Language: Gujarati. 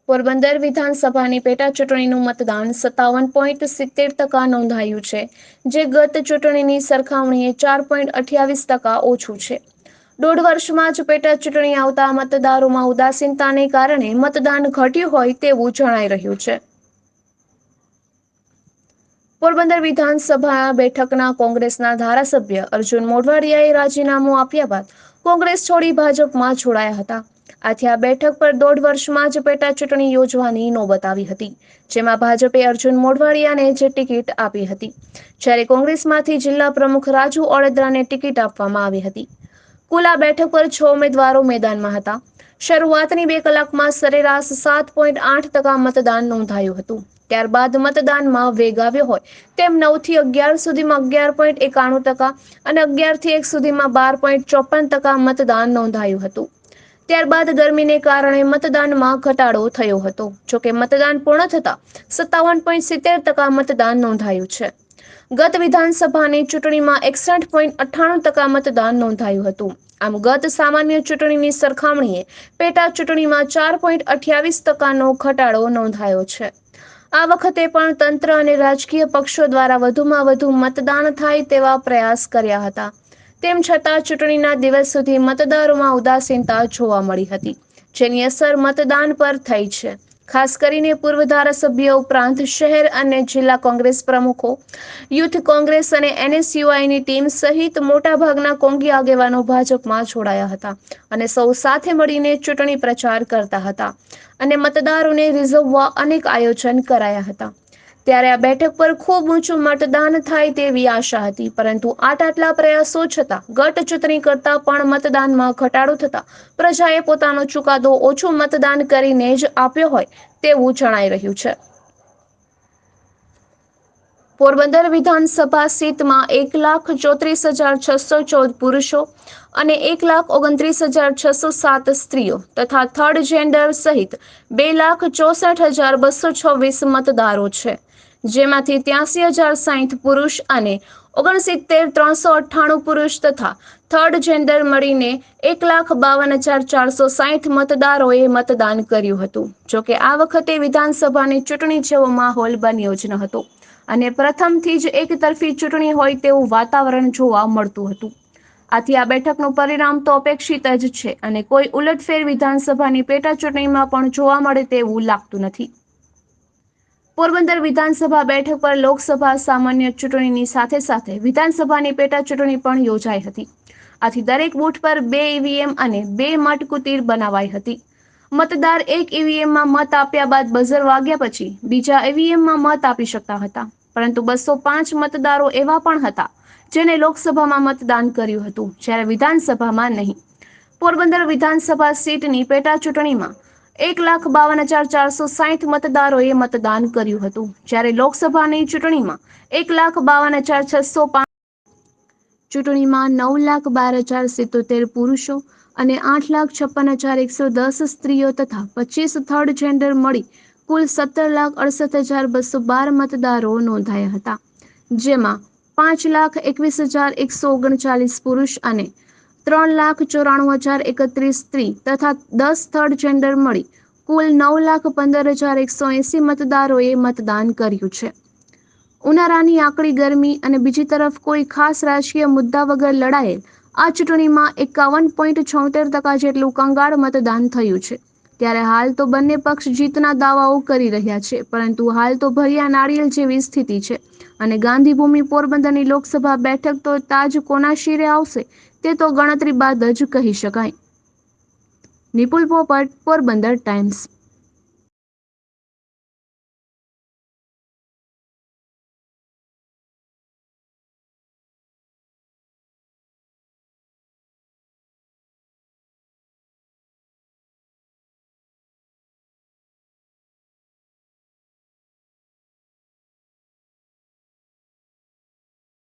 પોરબંદર વિધાનસભાની પેટા ચૂંટણીનું મતદાન 57.70% નોંધાયું છે, જે ગત ચૂંટણીની સરખામણીએ 4.28% ઓછું છે. દોઢ વર્ષમાં જ પેટા ચૂંટણી આવતા મતદારોમાં ઉદાસીનતાને કારણે મતદાન ઘટ્યું હોય તેવું જણાઈ રહ્યું છે. પોરબંદર વિધાનસભા બેઠકના કોંગ્રેસના ધારાસભ્ય અર્જુન મોઢવાડિયાએ રાજીનામું આપ્યા બાદ કોંગ્રેસ છોડી ભાજપમાં જોડાયા હતા. આથી આ બેઠક પર દોઢ વર્ષમાં જ પેટા ચૂંટણી યોજવાની નોબત આવી હતી, જેમાં ભાજપે અર્જુન મોઢવાડિયાને જ ટિકિટ આપી હતી, જ્યારે કોંગ્રેસમાંથી જિલ્લા પ્રમુખ રાજુ ઓળેદરાને ટિકિટ આપવામાં આવી હતી. કુલ આ બેઠક પર 6 ઉમેદવારો મેદાનમાં હતા. શરૂઆતની 2 કલાકમાં સરેરાશ 7.8% મતદાન નોંધાયું હતું. ત્યારબાદ મતદાનમાં વેગ આવ્યો હોય તેમ 9 થી 11 સુધીમાં 11.91% અને 11 થી 1 સુધીમાં 12.54% મતદાન નોંધાયું હતું. ત્યારબાદ ગરમીને કારણે મતદાનમાં ઘટાડો થયો હતો. જોકે મતદાન પૂર્ણ થતાં 57.70% મતદાન નોંધાયું છે. ગત વિધાનસભાની ચૂંટણીમાં 61.98% મતદાન નોંધાયું હતું. આમ ગત સામાન્ય ચૂંટણીની સરખામણીએ પેટા ચૂંટણીમાં 4.28%નો ઘટાડો નોંધાયો છે. આ વખતે પણ તંત્ર અને રાજકીય પક્ષો દ્વારા વધુમાં વધુ મતદાન થાય તેવા પ્રયાસ કર્યા હતા. તેમ છતાં ચૂંટણીના દિવસ સુધી મતદારોમાં ઉદાસીનતા જોવા મળી હતી, જેની અસર મતદાન પર થઈ છે. ખાસ કરીને પૂર્વ ધારાસભ્યો ઉપરાંત શહેર અને જિલ્લા કોંગ્રેસ પ્રમુખો, યુથ કોંગ્રેસ અને NSUIની ટીમ સહિત મોટાભાગના કોંગી આગેવાનો ભાજપમાં જોડાયા હતા અને સૌ સાથે મળીને ચૂંટણી પ્રચાર કરતા હતા અને મતદારોને રીઝવવા અનેક આયોજન કરાયા હતા. ત્યારે આ બેઠક પર ખૂબ ઊંચું મતદાન થાય તેવી આશા હતી, પરંતુ આટલા પ્રયાસો છતાં ગત ચૂંટણી કરતાં પણ મતદાનમાં ઘટાડો થતા પ્રજાએ પોતાનો ચુકાદો ઓછું મતદાન કરીને જ આપ્યો હોય તેવું જણાઈ રહ્યું છે. પોરબંદર વિધાનસભા સીટમાં 1,34,614 પુરુષો અને 1,29,607 સ્ત્રીઓ તથા થર્ડ જેન્ડર સહિત 2,64,226 મતદારો છે, જેમાંથી 83,060 પુરુષ અને 69,398 પુરુષ તથા થર્ડ જેન્ડર મળીને 1,52,460 મતદારોએ મતદાન કર્યું હતું. જોકે આ વખતે વિધાનસભાની ચૂંટણી જેવો માહોલ બન્યો જ ન હતો અને પ્રથમથી જ એકતરફી ચૂંટણી હોય તેવું વાતાવરણ જોવા મળતું હતું. આથી આ બેઠકનું પરિણામ તો અપેક્ષિત જ છે અને કોઈ ઉલટફેર વિધાનસભાની પેટા ચૂંટણીમાં પણ જોવા મળે તેવું લાગતું નથી. પોરબંદર વિધાનસભા બેઠક પર લોકસભા સામાન્ય ચૂંટણીની સાથે સાથે વિધાનસભાની પેટા ચૂંટણી પણ યોજાઈ હતી. આથી દરેક બૂથ પર 2 EVM અને 2 મતકુટીર બનાવાઈ હતી. મતદાર એક EVMમાં મત આપ્યા બાદ બઝર વાગ્યા પછી બીજા EVMમાં મત આપી શકતા હતા, પરંતુ 205 મતદારો એવા પણ હતા જેને લોકસભામાં મતદાન કર્યું હતું, જ્યારે વિધાનસભામાં નહીં. પોરબંદર વિધાનસભા સીટની પેટા ચૂંટણીમાં 1,52,460 મતદારોએ મતદાન કર્યું હતું, જ્યારે લોકસભાની ચૂંટણીમાં 1,52,605 ચૂંટણીમાં 9,12,077 પુરુષો અને 8,56,110 સ્ત્રીઓ તથા 25 થર્ડ જેન્ડર મળી કુલ 17,68,212 મતદારો નોંધાયા હતા, જેમાં 5,21,139 પુરુષ અને 3,94,031 સ્ત્રી તથા 10 થર્ડ જેન્ડર મળી કુલ 9,15,180 મતદારોએ મતદાન કર્યું છે. ઉનાળાની આકરી ગરમી અને બીજી તરફ કોઈ ખાસ રાજકીય મુદ્દા વગર લડાયેલ આ ચૂંટણીમાં 51.76% જેટલું કંગાળ મતદાન થયું છે. ત્યારે હાલ તો બંને પક્ષ જીતના દાવાઓ કરી રહ્યા છે, પરંતુ હાલ તો ભર્યા નાળિયેર જેવી સ્થિતિ છે અને ગાંધીભૂમિ પોરબંદરની લોકસભા બેઠક તો તાજ કોના શિરે આવશે તે તો ગણતરી બાદ જ કહી શકાય. નિપુલ પોપટ, પોરબંદર ટાઈમ્સ.